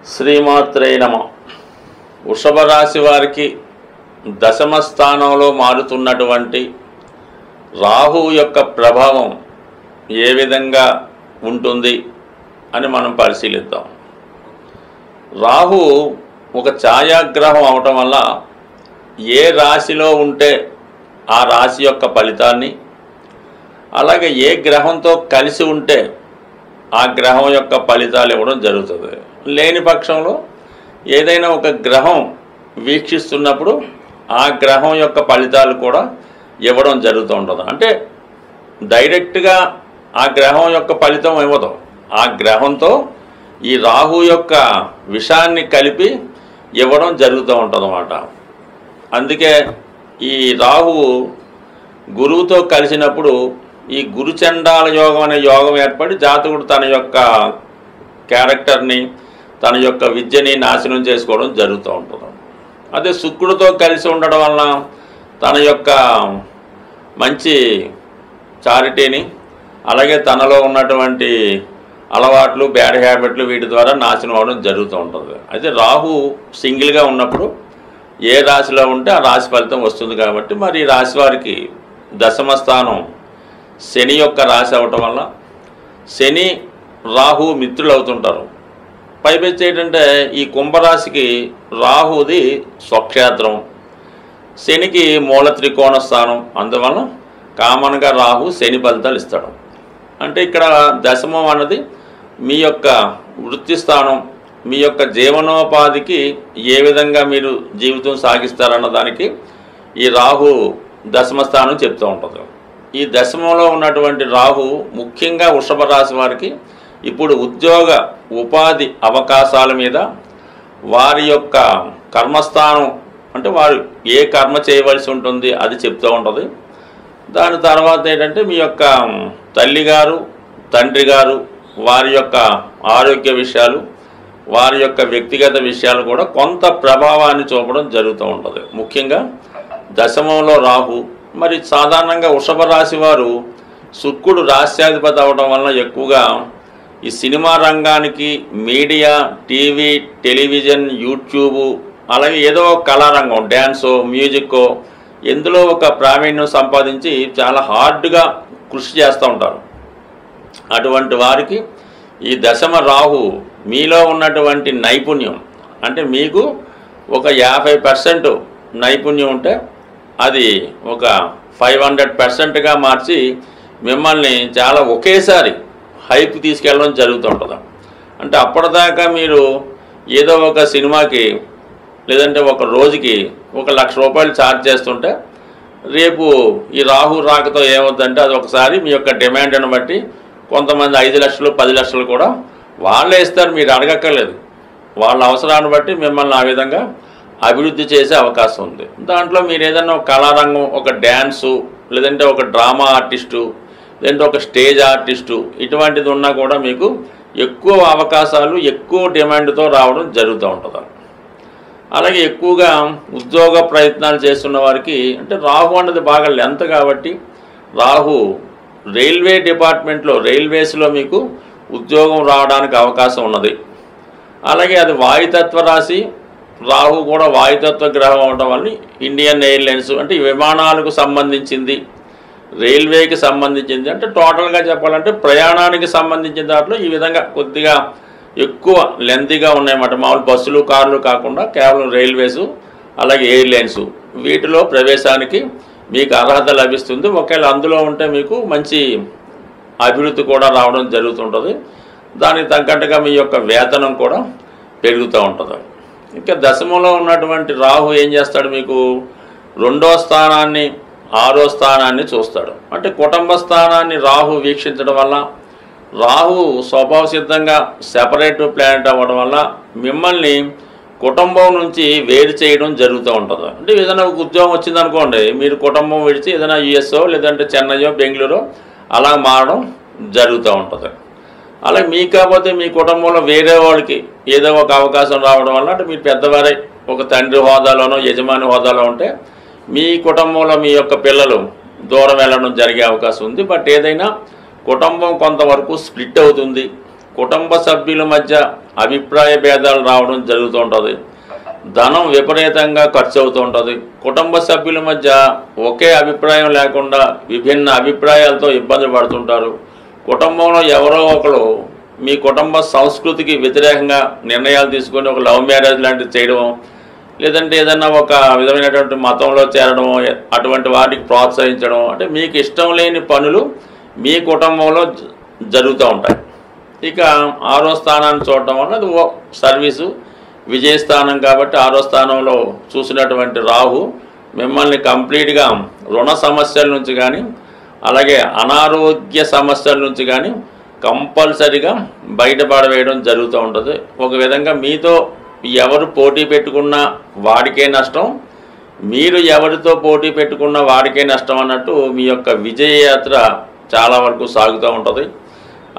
శ్రీమాత్రే నమః. వృషభ రాశి వారికి దశమ స్థానంలో మారుతున్నటువంటి రాహువు యొక్క ప్రభావం ఏ విధంగా ఉంటుంది అని మనం పరిశీలిద్దాం. రాహు ఒక ఛాయాగ్రహం అవటం వల్ల ఏ రాశిలో ఉంటే ఆ రాశి యొక్క ఫలితాన్ని, అలాగే ఏ గ్రహంతో కలిసి ఉంటే ఆ గ్రహం యొక్క ఫలితాలు ఇవ్వడం జరుగుతుంది. లేని పక్షంలో ఏదైనా ఒక గ్రహం వీక్షిస్తున్నప్పుడు ఆ గ్రహం యొక్క ఫలితాలు కూడా ఇవ్వడం జరుగుతూ ఉంటుంది. అంటే డైరెక్ట్గా ఆ గ్రహం యొక్క ఫలితం ఇవ్వదు, ఆ గ్రహంతో ఈ రాహు యొక్క విషయాన్ని కలిపి ఇవ్వడం జరుగుతూ ఉంటుంది అన్నమాట. అందుకే ఈ రాహువు గురువుతో కలిసినప్పుడు ఈ గురుచండాల యోగం అనే యోగం ఏర్పడి జాతకుడు తన యొక్క క్యారెక్టర్ని, తన యొక్క విద్యని నాశనం చేసుకోవడం జరుగుతూ ఉంటుంది. అదే శుక్రుడితో కలిసి ఉండడం వలన తన యొక్క మంచి చారిటీని, అలాగే తనలో ఉన్నటువంటి అలవాట్లు, బ్యాడ్ హ్యాబిట్లు వీటి ద్వారా నాశనం అవ్వడం జరుగుతూ ఉంటుంది. అయితే రాహు సింగిల్గా ఉన్నప్పుడు ఏ రాశిలో ఉంటే ఆ రాశి ఫలితం వస్తుంది. కాబట్టి మరి ఈ రాశి వారికి దశమ స్థానం శని యొక్క రాశి అవటం వల్ల శని రాహు మిత్రులు అవుతుంటారు. పైపెచ్చి ఏంటంటే ఈ కుంభరాశికి రాహుది స్వక్షేత్రం, శనికి మూల త్రికోణ స్థానం. అందువల్ల కామన్గా రాహు శని ఫలితాలు ఇస్తాడు. అంటే ఇక్కడ దశమం అన్నది మీ యొక్క వృత్తి స్థానం, మీ యొక్క జీవనోపాధికి ఏ విధంగా మీరు జీవితం సాగిస్తారన్న దానికి ఈ రాహు దశమ స్థానం చెప్తూ ఉంటుంది. ఈ దశమంలో ఉన్నటువంటి రాహు ముఖ్యంగా వృషభ రాశి వారికి ఇప్పుడు ఉద్యోగ ఉపాధి అవకాశాల మీద, వారి యొక్క కర్మస్థానం అంటే వారు ఏ కర్మ చేయవలసి ఉంటుంది అది చెప్తూ ఉంటుంది. దాని తర్వాత ఏంటంటే మీ యొక్క తల్లిగారు, తండ్రి గారు, వారి యొక్క ఆరోగ్య విషయాలు, వారి యొక్క వ్యక్తిగత విషయాలు కూడా కొంత ప్రభావాన్ని చూపడం జరుగుతూ ఉంటుంది. ముఖ్యంగా దశమంలో రాహు. మరి సాధారణంగా వృషభ రాశి వారు శుక్రుడు రాశ్యాధిపతి అవడం వలన ఎక్కువగా ఈ సినిమా రంగానికి, మీడియా, టీవీ, టెలివిజన్, యూట్యూబు, అలాగే ఏదో కళారంగం, డ్యాన్సో, మ్యూజిక్కో ఎందులో ఒక ప్రావీణ్యం సంపాదించి చాలా హార్డ్గా కృషి చేస్తూ ఉంటారు. అటువంటి వారికి ఈ దశమ రాహు మీలో ఉన్నటువంటి నైపుణ్యం, అంటే మీకు ఒక 50% నైపుణ్యం ఉంటే అది ఒక 500%గా మార్చి మిమ్మల్ని చాలా ఒకేసారి హైప్ తీసుకెళ్ళడం జరుగుతుంటుంది. అంటే అప్పటిదాకా మీరు ఏదో ఒక సినిమాకి లేదంటే ఒక రోజుకి 1,00,000 రూపాయలు ఛార్జ్ చేస్తుంటే రేపు ఈ రాహు రాకతో ఏమవుతుందంటే అది ఒకసారి మీ యొక్క డిమాండ్ని బట్టి కొంతమంది 5 లక్షలు 10 లక్షలు కూడా వాళ్ళే ఇస్తారు, మీరు అడగక్కర్లేదు. వాళ్ళ అవసరాన్ని బట్టి మిమ్మల్ని ఆ విధంగా అభివృద్ధి చేసే అవకాశం ఉంది. దాంట్లో మీరు ఏదైనా ఒక కళారంగం, ఒక డ్యాన్సు, లేదంటే ఒక డ్రామా ఆర్టిస్టు, లేదంటే ఒక స్టేజ్ ఆర్టిస్టు, ఇటువంటిది ఉన్నా కూడా మీకు ఎక్కువ అవకాశాలు, ఎక్కువ డిమాండ్తో రావడం జరుగుతూ ఉంటుంది. అలాగే ఎక్కువగా ఉద్యోగ ప్రయత్నాలు చేస్తున్న వారికి అంటే రాహు అన్నది బాగా లెంత్ కాబట్టి రాహు రైల్వే డిపార్ట్మెంట్లో, రైల్వేస్లో మీకు ఉద్యోగం రావడానికి అవకాశం ఉన్నది. అలాగే అది వాయుతత్వ రాశి, రాహు కూడా వాయుతత్వ గ్రహం అవడం వల్ల ఇండియన్ ఎయిర్లైన్స్ అంటే విమానాలకు సంబంధించింది, రైల్వేకి సంబంధించింది, అంటే టోటల్గా చెప్పాలంటే ప్రయాణానికి సంబంధించిన దాంట్లో ఈ విధంగా కొద్దిగా ఎక్కువ లెంతీగా ఉన్నాయన్నమాట. మామూలు బస్సులు, కార్లు కాకుండా కేవలం రైల్వేసు, అలాగే ఎయిర్లైన్స్, వీటిలో ప్రవేశానికి మీకు అర్హత లభిస్తుంది. ఒకవేళ అందులో ఉంటే మీకు మంచి అభివృద్ధి కూడా రావడం జరుగుతుంటుంది. దానికి తగ్గట్టుగా మీ యొక్క వేతనం కూడా పెరుగుతూ ఉంటుంది. ఇంకా దశమంలో ఉన్నటువంటి రాహు ఏం చేస్తాడు, మీకు 2వ స్థానాన్ని, 6వ స్థానాన్ని చూస్తాడు. అంటే కుటుంబ స్థానాన్ని రాహు వీక్షించడం వల్ల, రాహు స్వభావ సిద్ధంగా సెపరేట్ ప్లానెట్ అవ్వడం వల్ల మిమ్మల్ని కుటుంబం నుంచి వేరు చేయడం జరుగుతూ ఉంటుంది. అంటే ఏదైనా ఒక ఉద్యోగం వచ్చిందనుకోండి, మీరు కుటుంబం విడిచి ఏదైనా యుఎస్ఓ లేదంటే చెన్నైయో బెంగళూరు అలా మారడం జరుగుతూ ఉంటుంది. అలాగే మీకు కాకపోతే మీ కుటుంబంలో వేరే వాళ్ళకి ఏదో ఒక అవకాశం రావడం వల్ల, అంటే మీరు పెద్దవారై ఒక తండ్రి హోదాలోనో యజమాని హోదాలో ఉంటే మీ కుటుంబంలో మీ యొక్క పిల్లలు దూరం వెళ్ళడం జరిగే అవకాశం ఉంది. బట్ ఏదైనా కుటుంబం కొంతవరకు స్ప్లిట్ అవుతుంది. కుటుంబ సభ్యుల మధ్య అభిప్రాయ భేదాలు రావడం జరుగుతూ ఉంటుంది. ధనం విపరీతంగా ఖర్చు అవుతూ ఉంటుంది. కుటుంబ సభ్యుల మధ్య ఒకే అభిప్రాయం లేకుండా విభిన్న అభిప్రాయాలతో ఇబ్బంది పడుతుంటారు. కుటుంబంలో ఎవరో ఒకరు మీ కుటుంబ సంస్కృతికి వ్యతిరేకంగా నిర్ణయాలు తీసుకొని ఒక లవ్ మ్యారేజ్ లాంటివి చేయడం, లేదంటే ఏదన్నా ఒక విధమైనటువంటి మతంలో చేరడం, అటువంటి వాటికి ప్రోత్సహించడం, అంటే మీకు ఇష్టం లేని పనులు మీ కుటుంబంలో జరుగుతూ ఉంటాయి. ఇక 6వ స్థానాన్ని చూడటం వల్ల అది సర్వీసు విజయస్థానం కాబట్టి 6వ స్థానంలో చూసినటువంటి రాహు మిమ్మల్ని కంప్లీట్గా రుణ సమస్యల నుంచి కానీ అలాగే అనారోగ్య సమస్యల నుంచి కానీ కంపల్సరిగా బయటపడవేయడం జరుగుతూ ఉంటుంది. ఒక విధంగా మీతో ఎవరు పోటీ పెట్టుకున్నా వాడికే నష్టం, మీరు ఎవరితో పోటీ పెట్టుకున్నా వాడికే నష్టం అన్నట్టు మీ యొక్క విజయయాత్ర చాలా వరకు సాగుతూ ఉంటుంది.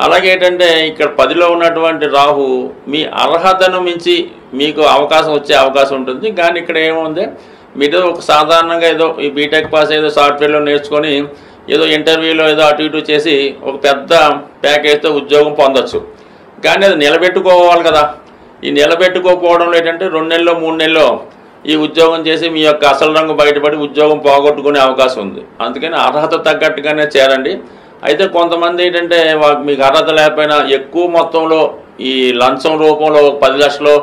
అలాగే ఏంటంటే ఇక్కడ 10లో ఉన్నటువంటి రాహు మీ అర్హతను మించి మీకు అవకాశం వచ్చే అవకాశం ఉంటుంది. కానీ ఇక్కడ ఏముంది, మీరు ఒక సాధారణంగా ఏదో ఈ బీటెక్ పాస్ ఏదో సాఫ్ట్వేర్లో నేర్చుకొని ఏదో ఇంటర్వ్యూలో ఏదో అటు ఇటు చేసి ఒక పెద్ద ప్యాకేజ్తో ఉద్యోగం పొందొచ్చు. కానీ అది నిలబెట్టుకోవాలి కదా. ఈ నిలబెట్టుకోకపోవడంలో ఏంటంటే 2 నెలలో 3 నెలలో ఈ ఉద్యోగం చేసి మీ యొక్క అసలు రంగు బయటపడి ఉద్యోగం పోగొట్టుకునే అవకాశం ఉంది. అందుకని అర్హత తగ్గట్టుగానే చేరండి. అయితే కొంతమంది ఏంటంటే మీకు అర్హత లేకపోయినా ఎక్కువ మొత్తంలో ఈ లంచం రూపంలో 10 లక్షలు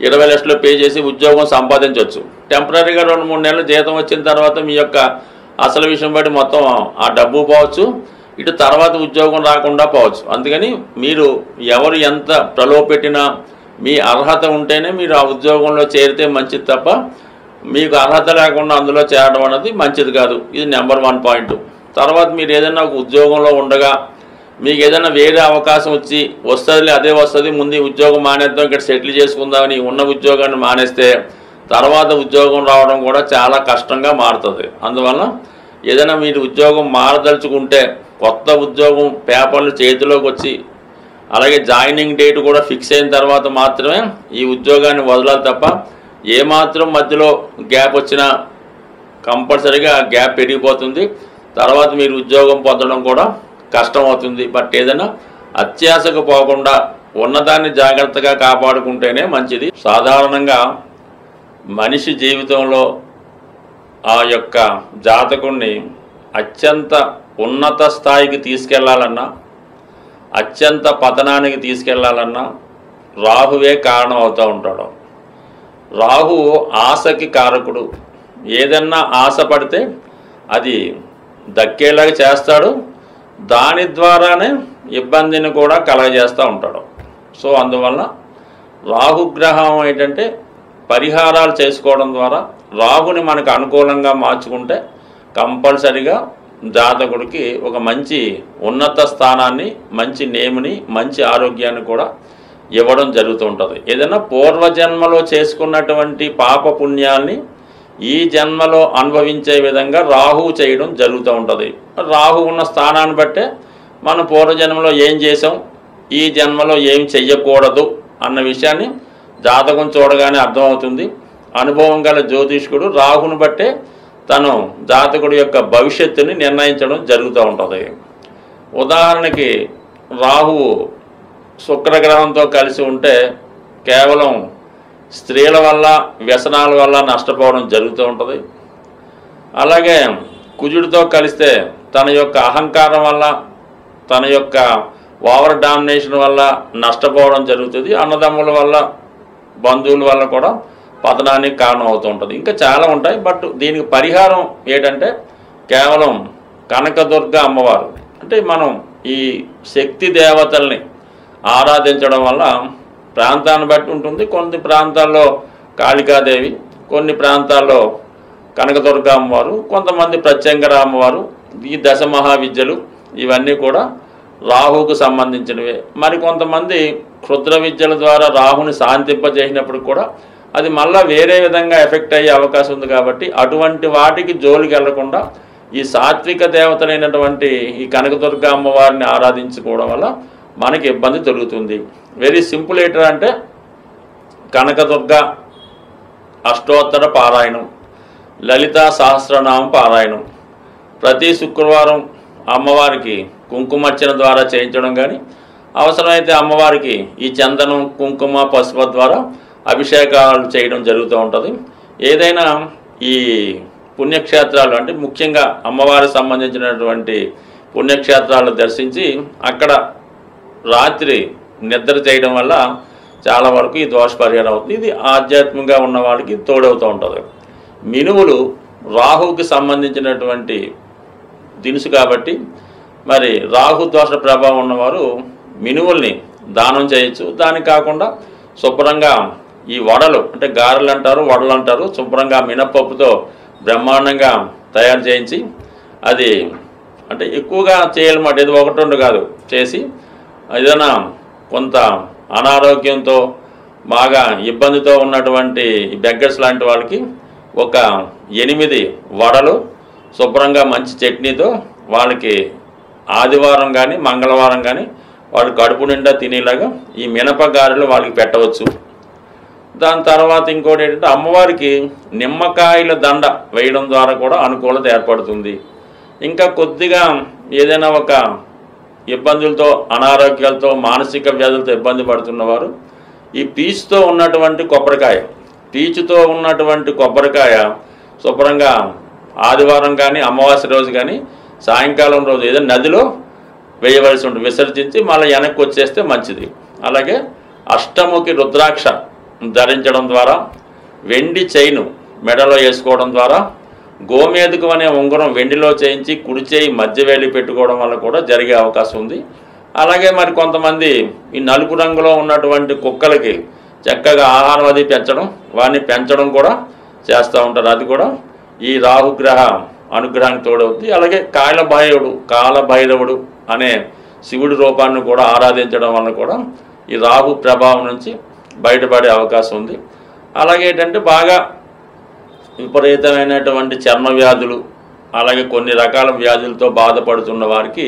20 లక్షలు పే చేసి ఉద్యోగం సంపాదించవచ్చు. టెంపరీగా 2-3 నెలలు జీతం వచ్చిన తర్వాత మీ యొక్క అసలు విషయం బట్టి మొత్తం ఆ డబ్బు పోవచ్చు, ఇటు తర్వాత ఉద్యోగం రాకుండా పోవచ్చు. అందుకని మీరు ఎవరు ఎంత ప్రలోభపెట్టినా మీ అర్హత ఉంటేనే మీరు ఆ ఉద్యోగంలో చేరితే మంచిది తప్ప మీకు అర్హత లేకుండా అందులో చేరడం అనేది మంచిది కాదు. ఇది నెంబర్ 1 పాయింట్. తర్వాత మీరు ఏదైనా ఒక ఉద్యోగంలో ఉండగా మీకు ఏదైనా వేరే అవకాశం వచ్చి వస్తుంది, అదే వస్తుంది, ముందు ఉద్యోగం మానేద్దాం, ఇక్కడ సెటిల్ చేసుకుందామని ఉన్న ఉద్యోగాన్ని మానేస్తే తర్వాత ఉద్యోగం రావడం కూడా చాలా కష్టంగా మారుతుంది. అందువల్ల ఏదైనా మీరు ఉద్యోగం మారదలుచుకుంటే కొత్త ఉద్యోగం పేపర్లు చేతిలోకి వచ్చి అలాగే జాయినింగ్ డేట్ కూడా ఫిక్స్ అయిన తర్వాత మాత్రమే ఈ ఉద్యోగాన్ని వదలాలి తప్ప ఏమాత్రం మధ్యలో గ్యాప్ వచ్చినా కంపల్సరీగా ఆ గ్యాప్ పెరిగిపోతుంది. తర్వాత మీరు ఉద్యోగం పొందడం కూడా కష్టం అవుతుంది. బట్ ఏదైనా అత్యాశకు పోకుండా ఉన్నదాన్ని జాగ్రత్తగా కాపాడుకుంటేనే మంచిది. సాధారణంగా మనిషి జీవితంలో ఆ యొక్క జాతకుణ్ణి అత్యంత ఉన్నత స్థాయికి తీసుకెళ్లాలన్నా అత్యంత పతనానికి తీసుకెళ్లాలన్నా రాహువే కారణం అవుతూ ఉంటాడు. రాహు ఆశకి కారకుడు. ఏదన్నా ఆశ పడితే అది దక్కేలాగా చేస్తాడు, దాని ద్వారానే ఇబ్బందిని కూడా కలగజేస్తూ ఉంటాడు. సో అందువల్ల రాహుగ్రహం ఏంటంటే పరిహారాలు చేసుకోవడం ద్వారా రాహుని మనకు అనుకూలంగా మార్చుకుంటే కంపల్సరిగా జాతకుడికి ఒక మంచి ఉన్నత స్థానాన్ని, మంచి నేముని, మంచి ఆరోగ్యాన్ని కూడా ఇవ్వడం జరుగుతూ ఉంటుంది. ఏదైనా పూర్వజన్మలో చేసుకున్నటువంటి పాప పుణ్యాల్ని ఈ జన్మలో అనుభవించే విధంగా రాహువు చేయడం జరుగుతూ ఉంటుంది. రాహు ఉన్న స్థానాన్ని బట్టే మనం పూర్వజన్మలో ఏం చేసాం, ఈ జన్మలో ఏం చెయ్యకూడదు అన్న విషయాన్ని జాతకం చూడగానే అర్థమవుతుంది. అనుభవం గల జ్యోతిష్కుడు రాహుని బట్టే తను జాతకుడి యొక్క భవిష్యత్తుని నిర్ణయించడం జరుగుతూ ఉంటుంది. ఉదాహరణకి రాహువు శుక్రగ్రహంతో కలిసి ఉంటే కేవలం స్త్రీల వల్ల వ్యసనాల వల్ల నష్టపోవడం జరుగుతూ ఉంటుంది. అలాగే కుజుడితో కలిస్తే తన యొక్క అహంకారం వల్ల, తన యొక్క ఓవర్ డామినేషన్ వల్ల నష్టపోవడం జరుగుతుంది. అన్నదమ్ముల వల్ల, బంధువుల వల్ల కూడా పతనానికి కారణం అవుతూ ఉంటుంది. ఇంకా చాలా ఉంటాయి. బట్ దీనికి పరిహారం ఏంటంటే కేవలం కనకదుర్గ అమ్మవారు, అంటే మనం ఈ శక్తి దేవతల్ని ఆరాధించడం వల్ల ప్రాంతాన్ని బట్టి ఉంటుంది. కొన్ని ప్రాంతాల్లో కాళికాదేవి, కొన్ని ప్రాంతాల్లో కనకదుర్గ అమ్మవారు, కొంతమంది ప్రత్యంగర అమ్మవారు, ఈ దశ మహావిద్యలు ఇవన్నీ కూడా రాహువుకు సంబంధించినవే. మరి కొంతమంది క్షుద్ర విద్యల ద్వారా రాహుని శాంతింపజేసినప్పుడు కూడా అది మళ్ళీ వేరే విధంగా ఎఫెక్ట్ అయ్యే అవకాశం ఉంది. కాబట్టి అటువంటి వాటికి జోలికి వెళ్లకుండా ఈ సాత్విక దేవతలైనటువంటి ఈ కనకదుర్గ అమ్మవారిని ఆరాధించుకోవడం వల్ల మనకి ఇబ్బంది తొలుగుతుంది. వెరీ సింపుల్ ఏంటంటే కనకదుర్గ అష్టోత్తర పారాయణం, లలితా సహస్రనామ పారాయణం, ప్రతి శుక్రవారం అమ్మవారికి కుంకుమర్చన ద్వారా చేయించడం కానీ, అవసరమైతే అమ్మవారికి ఈ చందనం కుంకుమ పసుపు ద్వారా అభిషేకాలు చేయడం జరుగుతూ ఉంటుంది. ఏదైనా ఈ పుణ్యక్షేత్రాలు అంటే ముఖ్యంగా అమ్మవారికి సంబంధించినటువంటి పుణ్యక్షేత్రాలు దర్శించి అక్కడ రాత్రి నిద్ర చేయడం వల్ల చాలా వరకు ఈ దోష పరిహారం అవుతుంది. ఇది ఆధ్యాత్మికంగా ఉన్న వాళ్ళకి తోడవుతూ ఉంటుంది. మినువులు రాహుకి సంబంధించినటువంటి దినుసు కాబట్టి మరి రాహు దోష ప్రభావం ఉన్నవారు మినువుల్ని దానం చేయొచ్చు. దానికి కాకుండా శుభ్రంగా ఈ వడలు అంటే గారెలు అంటారు, వడలు అంటారు, శుభ్రంగా మినపప్పుతో బ్రహ్మాండంగా తయారు చేయించి అది అంటే ఎక్కువగా చేయాలన్నమాట. ఇది ఒకటి రెండు కాదు, చేసి ఏదైనా కొంత అనారోగ్యంతో బాగా ఇబ్బందితో ఉన్నటువంటి బెగ్గర్స్ లాంటి వాళ్ళకి ఒక 8 వడలు శుభ్రంగా మంచి చట్నీతో వాళ్ళకి ఆదివారం కానీ మంగళవారం కానీ వాడు కడుపు నిండా తినేలాగా ఈ మినప గారెలు వాళ్ళకి పెట్టవచ్చు. దాని తర్వాత ఇంకోటి ఏంటంటే అమ్మవారికి నిమ్మకాయల దండ వేయడం ద్వారా కూడా అనుకూలత ఏర్పడుతుంది. ఇంకా కొద్దిగా ఏదైనా ఒక ఇబ్బందులతో అనారోగ్యాలతో మానసిక వ్యాధులతో ఇబ్బంది పడుతున్నవారు ఈ పీచుతో ఉన్నటువంటి కొబ్బరికాయ, పీచుతో ఉన్నటువంటి కొబ్బరికాయ శుభ్రంగా ఆదివారం కానీ అమావాస్య రోజు కానీ సాయంకాలం రోజు ఏదైనా నదిలో వేయవలసి ఉంటుంది, విసర్జించి మళ్ళీ వెనక్కి వచ్చేస్తే మంచిది. అలాగే అష్టముఖి రుద్రాక్ష ధరించడం ద్వారా, వెండి చైను మెడలో వేసుకోవడం ద్వారా, గోమేదుకం అనే ఉంగరం వెండిలో చేయించి కుడి చేయి మధ్య వేలి పెట్టుకోవడం వల్ల కూడా జరిగే అవకాశం ఉంది. అలాగే మరి కొంతమంది ఈ నలుపు రంగులో ఉన్నటువంటి కుక్కలకి చక్కగా ఆహారం అది వాడిని పెంచడం కూడా చేస్తూ ఉంటారు. అది కూడా ఈ రాహుగ్రహ అనుగ్రహానికి తోడవుతుంది. అలాగే కాలభైరవుడు అనే శివుడి రూపాన్ని కూడా ఆరాధించడం వల్ల కూడా ఈ రాహు ప్రభావం నుంచి బయటపడే అవకాశం ఉంది. అలాగే ఏంటంటే బాగా విపరీతమైనటువంటి చర్మ వ్యాధులు, అలాగే కొన్ని రకాల వ్యాధులతో బాధపడుతున్న వారికి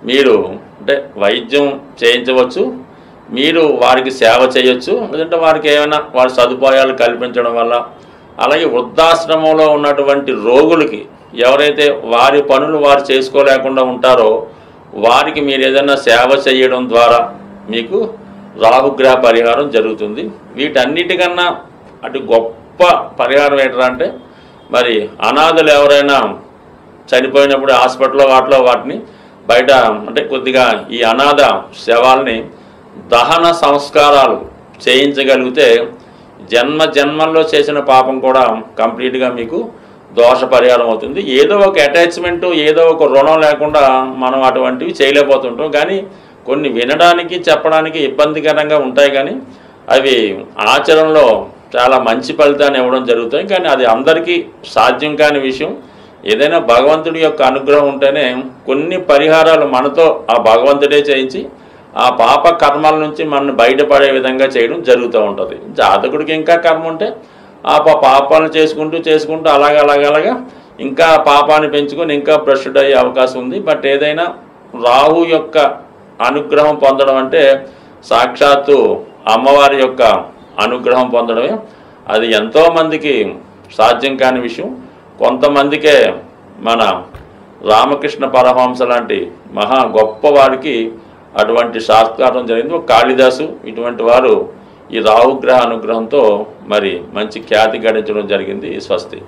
మీరు అంటే వైద్యం చేయించవచ్చు, మీరు వారికి సేవ చేయొచ్చు. లేదంటే వారికి ఏమైనా వారి సదుపాయాలు కల్పించడం వల్ల, అలాగే వృద్ధాశ్రమంలో ఉన్నటువంటి రోగులకి ఎవరైతే వారి పనులు వారు చేసుకోలేకుండా ఉంటారో వారికి మీరు ఏదైనా సేవ చేయడం ద్వారా మీకు రాహుగ్రహ పరిహారం జరుగుతుంది. వీటన్నిటికన్నా అటు గొప్ప పరిహారం ఏంటంటే మరి అనాథలు ఎవరైనా చనిపోయినప్పుడు హాస్పిటల్లో వాటిని బయట అంటే కొద్దిగా ఈ అనాథ శవాల్ని దహన సంస్కారాలు చేయించగలిగితే జన్మల్లో చేసిన పాపం కూడా కంప్లీట్గా మీకు దోష పరిహారం అవుతుంది. ఏదో ఒక అటాచ్మెంటు, ఏదో ఒక రుణం లేకుండా మనం అటువంటివి చేయలేకపోతుంటాం. కానీ కొన్ని వినడానికి చెప్పడానికి ఇబ్బందికరంగా ఉంటాయి, కానీ అవి ఆచరణలో చాలా మంచి ఫలితాన్ని ఇవ్వడం జరుగుతాయి. కానీ అది అందరికీ సాధ్యం కాని విషయం. ఏదైనా భగవంతుడి యొక్క అనుగ్రహం ఉంటేనే కొన్ని పరిహారాలు మనతో ఆ భగవంతుడే చేయించి ఆ పాప కర్మల నుంచి మనల్ని బయటపడే విధంగా చేయడం జరుగుతూ ఉంటుంది. జాతకుడికి ఇంకా కర్మ ఉంటే ఆ పాపాలను చేసుకుంటూ అలాగా ఇంకా పాపాన్ని పెంచుకొని ఇంకా భ్రష్టుడు అయ్యే అవకాశం ఉంది. బట్ ఏదైనా రాహు యొక్క అనుగ్రహం పొందడం అంటే సాక్షాత్తు అమ్మవారి యొక్క అనుగ్రహం పొందడమే. అది ఎంతోమందికి సాధ్యం కాని విషయం. కొంతమందికే మన రామకృష్ణ పరమహంస లాంటి మహా గొప్పవారికి అటువంటి సాక్షాత్కారం జరిగింది. కాళిదాసు ఇటువంటి వారు ఈ రాహుగ్రహ అనుగ్రహంతో మరి మంచి ఖ్యాతి గడించడం జరిగింది. స్వస్తి.